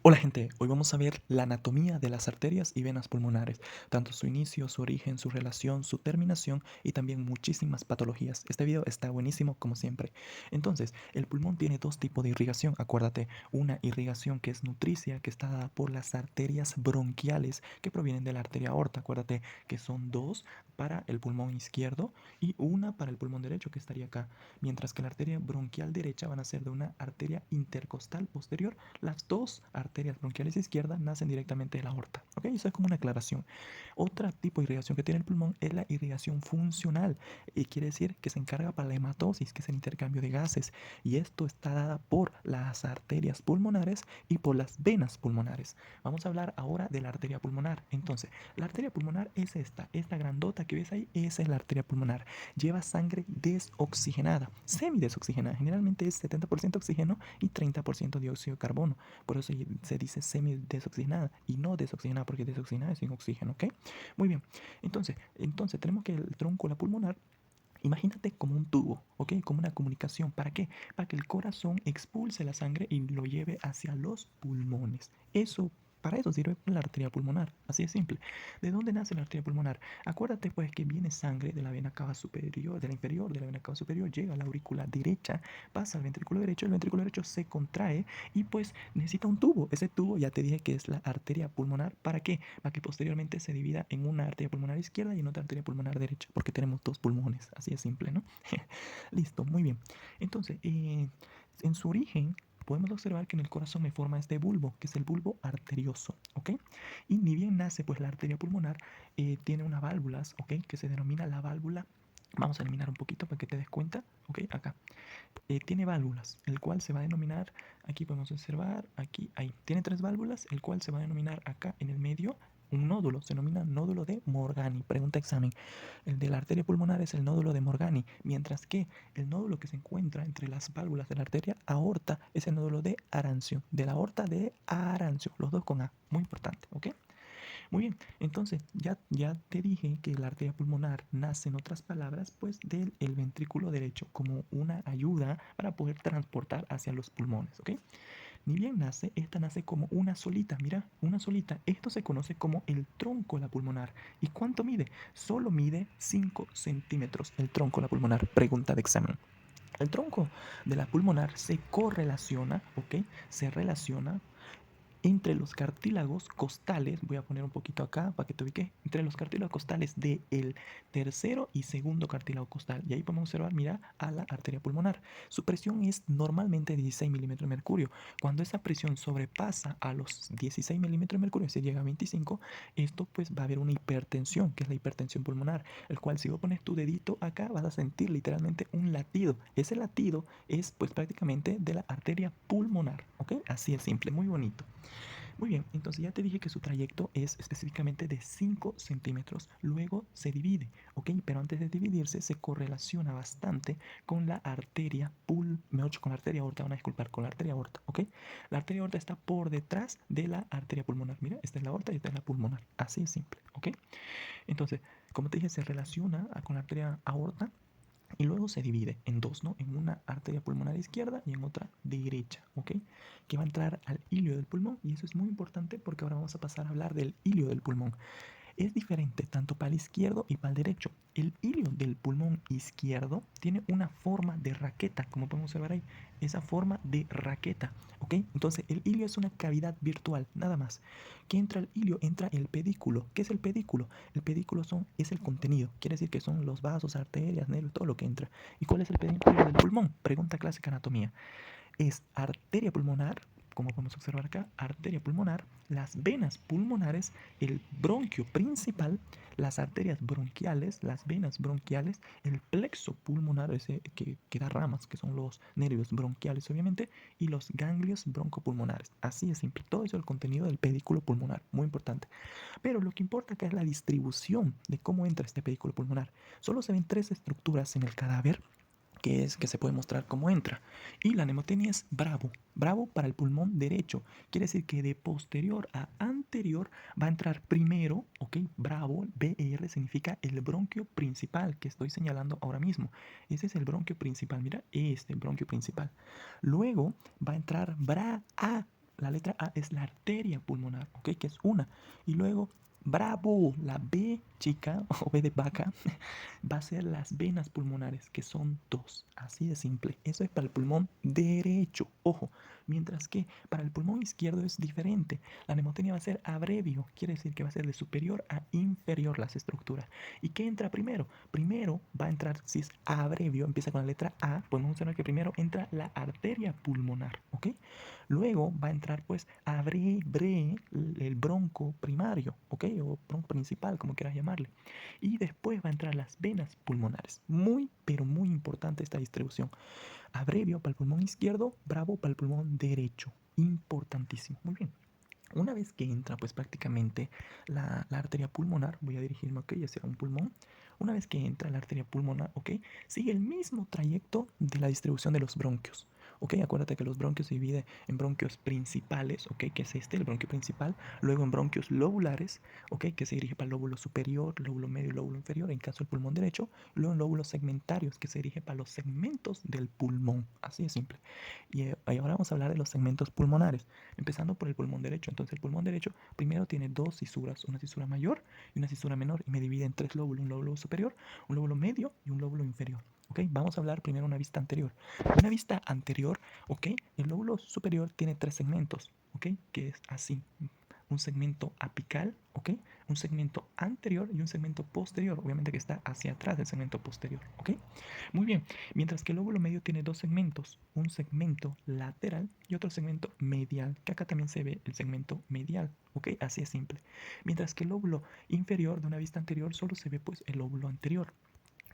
Hola gente, hoy vamos a ver la anatomía de las arterias y venas pulmonares, tanto su inicio, su origen, su relación, su terminación y también muchísimas patologías. Este video está buenísimo como siempre. Entonces, el pulmón tiene dos tipos de irrigación, acuérdate, una irrigación que es nutricia, que está dada por las arterias bronquiales que provienen de la arteria aorta, acuérdate que son dos para el pulmón izquierdo y una para el pulmón derecho que estaría acá, mientras que la arteria bronquial derecha van a ser de una arteria intercostal posterior. Las dos arterias bronquiales izquierdas nacen directamente de la aorta. ¿Ok? Eso es como una aclaración. Otro tipo de irrigación que tiene el pulmón es la irrigación funcional. Y quiere decir que se encarga para la hematosis, que es el intercambio de gases. Y esto está dada por las arterias pulmonares y por las venas pulmonares. Vamos a hablar ahora de la arteria pulmonar. Entonces, la arteria pulmonar es esta grandota que ves ahí, esa es la arteria pulmonar. Lleva sangre desoxigenada, semidesoxigenada. Generalmente es 70% oxígeno y 30% dióxido de carbono. Por eso se dice semidesoxigenada y no desoxigenada, porque desoxigenada es sin oxígeno, ¿ok? Muy bien. Entonces tenemos que el tronco pulmonar. Imagínate como un tubo, ¿ok? Como una comunicación. ¿Para qué? Para que el corazón expulse la sangre y lo lleve hacia los pulmones. Para eso sirve la arteria pulmonar. Así de simple. ¿De dónde nace la arteria pulmonar? Acuérdate pues que viene sangre de la vena cava superior, de la inferior, de la vena cava superior, llega a la aurícula derecha, pasa al ventrículo derecho, el ventrículo derecho se contrae y pues necesita un tubo. Ese tubo ya te dije que es la arteria pulmonar. ¿Para qué? Para que posteriormente se divida en una arteria pulmonar izquierda y en otra arteria pulmonar derecha, porque tenemos dos pulmones. Así de simple, ¿no? Listo, muy bien. Entonces, en su origen podemos observar que en el corazón me forma este bulbo, que es el bulbo arterioso, ¿ok? Y ni bien nace, pues la arteria pulmonar tiene unas válvulas, ¿ok? Que se denomina la válvula. Vamos a eliminar un poquito para que te des cuenta, ¿ok? Acá. Tiene válvulas, el cual se va a denominar, aquí podemos observar, aquí, ahí. Tiene tres válvulas, el cual se va a denominar acá en el medio un nódulo, se denomina nódulo de Morgani. Pregunta examen. El de la arteria pulmonar es el nódulo de Morgani, mientras que el nódulo que se encuentra entre las válvulas de la arteria aorta es el nódulo de Arancio, de la aorta de Arancio, los dos con A, muy importante, ¿ok? Muy bien, entonces ya te dije que la arteria pulmonar nace, en otras palabras, pues del el ventrículo derecho como una ayuda para poder transportar hacia los pulmones, ¿ok? Ni bien nace, esta nace como una solita, mira, una solita. Esto se conoce como el tronco de la pulmonar. ¿Y cuánto mide? Solo mide 5 centímetros el tronco de la pulmonar. Pregunta de examen. El tronco de la pulmonar se correlaciona, ¿ok? Se relaciona entre los cartílagos costales, voy a poner un poquito acá para que te ubiques, entre los cartílagos costales del tercero y segundo cartílago costal. Y ahí podemos observar, mira, a la arteria pulmonar. Su presión es normalmente 16 milímetros de mercurio. Cuando esa presión sobrepasa a los 16 milímetros de mercurio, se llega a 25, esto pues va a haber una hipertensión, que es la hipertensión pulmonar, el cual si vos pones tu dedito acá vas a sentir literalmente un latido. Ese latido es pues prácticamente de la arteria pulmonar, ¿ok? Así es simple, muy bonito. Muy bien, entonces ya te dije que su trayecto es específicamente de 5 centímetros. Luego se divide, ¿ok? Pero antes de dividirse se correlaciona bastante con la arteria mejor dicho, con la arteria aorta, van a disculpar, con la arteria aorta, ¿ok? La arteria aorta está por detrás de la arteria pulmonar. Mira, esta es la aorta y esta es la pulmonar. Así es simple, ¿ok? Entonces, como te dije, se relaciona con la arteria aorta y luego se divide en dos, ¿no? En una arteria pulmonar izquierda y en otra derecha, ¿ok? Que va a entrar al hilio del pulmón y eso es muy importante porque ahora vamos a pasar a hablar del hilio del pulmón. Es diferente tanto para el izquierdo y para el derecho. El hilio del pulmón izquierdo tiene una forma de raqueta, como podemos observar ahí, esa forma de raqueta, ¿ok? Entonces el hilio es una cavidad virtual, nada más. ¿Qué entra al hilio? Entra el pedículo. ¿Qué es el pedículo? El pedículo es el contenido, quiere decir que son los vasos, arterias, nervios, todo lo que entra. ¿Y cuál es el pedículo del pulmón? Pregunta clásica anatomía. Es arteria pulmonar, como podemos observar acá, arteria pulmonar, las venas pulmonares, el bronquio principal, las arterias bronquiales, las venas bronquiales, el plexo pulmonar, ese que da ramas, que son los nervios bronquiales obviamente, y los ganglios broncopulmonares. Así es simple. Todo eso es el contenido del pedículo pulmonar, muy importante. Pero lo que importa acá es la distribución de cómo entra este pedículo pulmonar. Solo se ven tres estructuras en el cadáver que se puede mostrar cómo entra. Y la mnemotecnia es bravo. Bravo para el pulmón derecho. Quiere decir que de posterior a anterior va a entrar primero, ok, bravo, BR significa el bronquio principal que estoy señalando ahora mismo. Ese es el bronquio principal, mira, este bronquio principal. Luego va a entrar BRA, la letra A es la arteria pulmonar, ¿ok? Que es una. Y luego, bravo, la B chica o B de vaca va a ser las venas pulmonares, que son dos, así de simple. Eso es para el pulmón derecho, ojo. Mientras que para el pulmón izquierdo es diferente. La mnemotecnia va a ser abrevio, quiere decir que va a ser de superior a inferior las estructuras. ¿Y qué entra primero? Primero va a entrar, si es abrevio, empieza con la letra A, podemos observar que primero entra la arteria pulmonar, ¿ok? Luego va a entrar pues el bronco primario, ¿ok? O bronco principal, como quieras llamarle. Y después va a entrar las venas pulmonares. Muy, pero muy importante esta distribución. Abrevio para el pulmón izquierdo, bravo para el pulmón derecho. Importantísimo. Muy bien. Una vez que entra pues prácticamente la arteria pulmonar, voy a dirigirme hacia un pulmón. Una vez que entra la arteria pulmonar, ¿ok? Sigue el mismo trayecto de la distribución de los bronquios. ¿Ok? Acuérdate que los bronquios se dividen en bronquios principales, ¿ok? Que es el bronquio principal. Luego en bronquios lobulares, ¿ok? Que se dirige para el lóbulo superior, lóbulo medio y lóbulo inferior, en caso del pulmón derecho. Luego en lóbulos segmentarios, que se dirige para los segmentos del pulmón. Así de simple. Y ahora vamos a hablar de los segmentos pulmonares, empezando por el pulmón derecho. Entonces el pulmón derecho primero tiene dos cisuras, una cisura mayor y una cisura menor, y me divide en tres lóbulos, un lóbulo superior, un lóbulo medio y un lóbulo inferior. ¿Ok? Vamos a hablar primero de una vista anterior. Una vista anterior, ¿ok? El lóbulo superior tiene tres segmentos, ¿ok? Que es así. Un segmento apical, ¿ok? Un segmento anterior y un segmento posterior, obviamente que está hacia atrás del segmento posterior, ¿ok? Muy bien, mientras que el lóbulo medio tiene dos segmentos, un segmento lateral y otro segmento medial, que acá también se ve el segmento medial, ¿ok? Así es simple. Mientras que el lóbulo inferior de una vista anterior solo se ve pues el lóbulo anterior.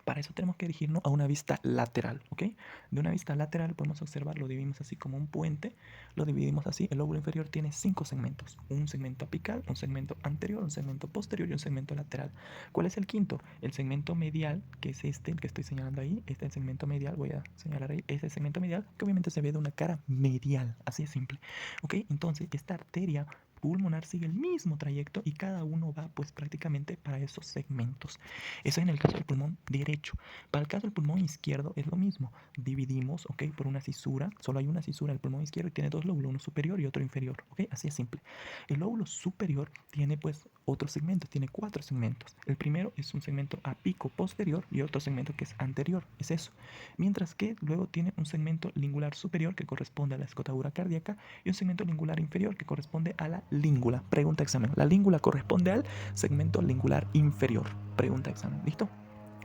Para eso tenemos que dirigirnos a una vista lateral, ¿ok? De una vista lateral podemos observar, lo dividimos así como un puente, lo dividimos así, el lóbulo inferior tiene cinco segmentos, un segmento apical, un segmento anterior, un segmento posterior y un segmento lateral. ¿Cuál es el quinto? El segmento medial, que es este, el que estoy señalando ahí, este es el segmento medial, voy a señalar ahí, este es el segmento medial, que obviamente se ve de una cara medial, así de simple, ¿ok? Entonces, esta arteria pulmonar sigue el mismo trayecto y cada uno va pues prácticamente para esos segmentos. Eso en el caso del pulmón derecho. Para el caso del pulmón izquierdo es lo mismo. Dividimos, ¿ok? Por una cisura. Solo hay una cisura del pulmón izquierdo y tiene dos lóbulos, uno superior y otro inferior, ¿ok? Así es simple. El lóbulo superior tiene pues otros segmentos, tiene cuatro segmentos. El primero es un segmento apico posterior y otro segmento que es anterior, es eso. Mientras que luego tiene un segmento lingular superior que corresponde a la escotadura cardíaca y un segmento lingular inferior que corresponde a la língula. Pregunta examen. La língula corresponde al segmento lingular inferior. Pregunta examen. ¿Listo?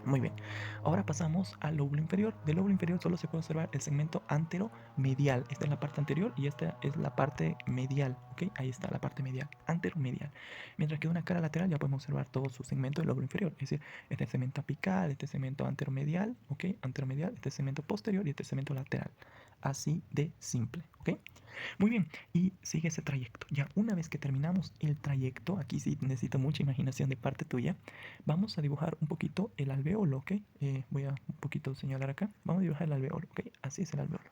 Muy bien. Ahora pasamos al lóbulo inferior. Del lóbulo inferior solo se puede observar el segmento anteromedial. Esta es la parte anterior y esta es la parte medial. ¿Ok? Ahí está la parte medial. Anteromedial. Mientras que de una cara lateral ya podemos observar todos sus segmentos del lóbulo inferior. Es decir, este segmento apical, este segmento anteromedial, ¿ok? Anteromedial, este segmento posterior y este segmento lateral. Así de simple. ¿Ok? Muy bien, y sigue ese trayecto. Ya una vez que terminamos el trayecto, aquí sí necesito mucha imaginación de parte tuya, vamos a dibujar un poquito el alveolo, ¿ok? Voy a un poquito señalar acá. Vamos a dibujar el alveolo, ¿ok? Así es el alveolo.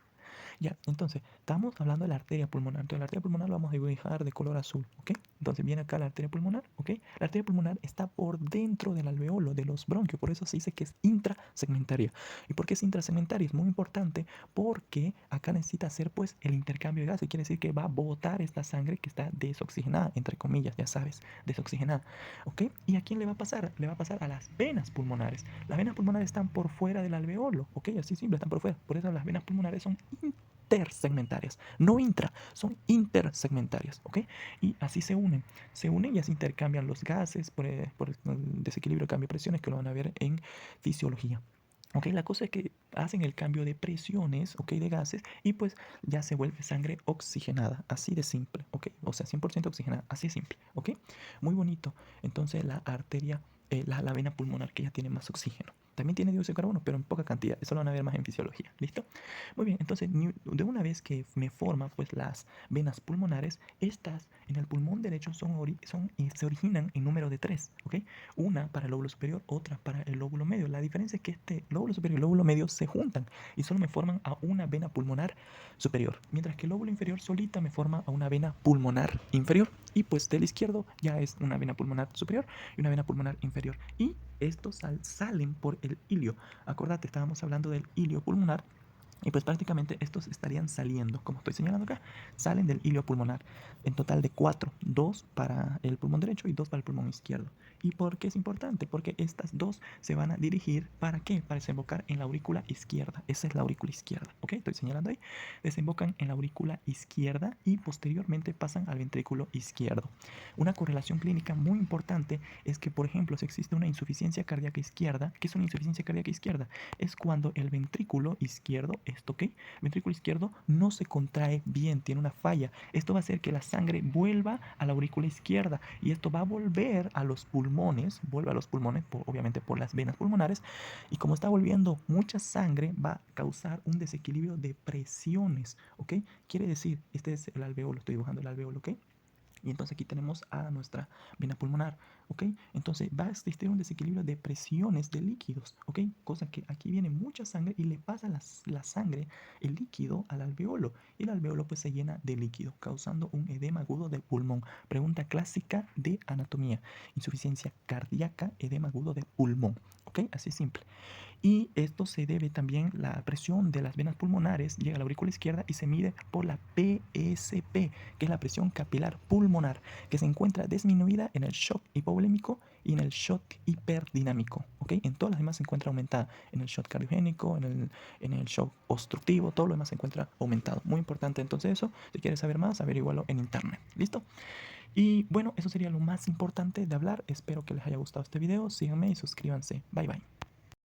Ya, entonces, estamos hablando de la arteria pulmonar. Entonces, la arteria pulmonar la vamos a dibujar de color azul, ¿ok? Entonces, viene acá la arteria pulmonar, ¿ok? La arteria pulmonar está por dentro del alveolo, de los bronquios, por eso se dice que es intrasegmentaria. ¿Y por qué es intrasegmentaria? Es muy importante porque acá necesita hacer, pues, el intercambio de gases. Quiere decir que va a botar esta sangre que está desoxigenada, entre comillas, ya sabes, desoxigenada, ¿ok? ¿Y a quién le va a pasar? Le va a pasar a las venas pulmonares. Las venas pulmonares están por fuera del alveolo, ¿ok? Así simple, están por fuera. Por eso las venas pulmonares son intersegmentarias, no intra, son intersegmentarias, ¿ok? Y así se unen y así intercambian los gases por el desequilibrio de cambio de presiones que lo van a ver en fisiología. Ok, la cosa es que hacen el cambio de presiones, ok, de gases, y pues ya se vuelve sangre oxigenada, así de simple, ok, o sea, 100% oxigenada, así de simple, ok, muy bonito. Entonces la arteria, la vena pulmonar que ya tiene más oxígeno. También tiene dióxido de carbono, pero en poca cantidad. Eso lo van a ver más en fisiología. ¿Listo? Muy bien, entonces de una vez que me forman pues las venas pulmonares, estas en el pulmón derecho se originan en número de tres, ¿ok? Una para el lóbulo superior, otra para el lóbulo medio. La diferencia es que este lóbulo superior y el lóbulo medio se juntan y solo me forman a una vena pulmonar superior, mientras que el lóbulo inferior solita me forma a una vena pulmonar inferior. Y pues del izquierdo ya es una vena pulmonar superior y una vena pulmonar inferior. Y estos salen por el ilio. Acordate, estábamos hablando del ilio pulmonar Y pues prácticamente estos estarían saliendo, como estoy señalando acá, salen del hilo pulmonar. En total de 4, 2 para el pulmón derecho y 2 para el pulmón izquierdo. ¿Y por qué es importante? Porque estas dos se van a dirigir, ¿para qué? Para desembocar en la aurícula izquierda. Esa es la aurícula izquierda, ¿ok? Estoy señalando ahí. Desembocan en la aurícula izquierda y posteriormente pasan al ventrículo izquierdo. Una correlación clínica muy importante es que, por ejemplo, si existe una insuficiencia cardíaca izquierda, ¿qué es una insuficiencia cardíaca izquierda? Es cuando el ventrículo izquierdo, esto, ¿ok? El ventrículo izquierdo no se contrae bien, tiene una falla. Esto va a hacer que la sangre vuelva a la aurícula izquierda y esto va a volver a los pulmones, vuelve a los pulmones, obviamente por las venas pulmonares, y como está volviendo mucha sangre, va a causar un desequilibrio de presiones, ¿ok? Quiere decir, este es el alveolo, estoy dibujando el alveolo, ¿ok? Y entonces aquí tenemos a nuestra vena pulmonar, ¿ok? Entonces va a existir un desequilibrio de presiones de líquidos, ¿ok? Cosa que aquí viene mucha sangre y le pasa la sangre, el líquido al alveolo. Y el alveolo pues se llena de líquido, causando un edema agudo del pulmón. Pregunta clásica de anatomía. Insuficiencia cardíaca, edema agudo de pulmón, ¿ok? Así simple. Y esto se debe también, la presión de las venas pulmonares llega a la aurícula izquierda y se mide por la PSP, que es la presión capilar pulmonar, que se encuentra disminuida en el shock hipovolémico y en el shock hiperdinámico, ¿ok? En todas las demás se encuentra aumentada, en el shock cardiogénico, en el shock obstructivo, todo lo demás se encuentra aumentado. Muy importante entonces eso, si quieres saber más, averígualo en internet, ¿listo? Y bueno, eso sería lo más importante de hablar, espero que les haya gustado este video, síganme y suscríbanse, bye bye.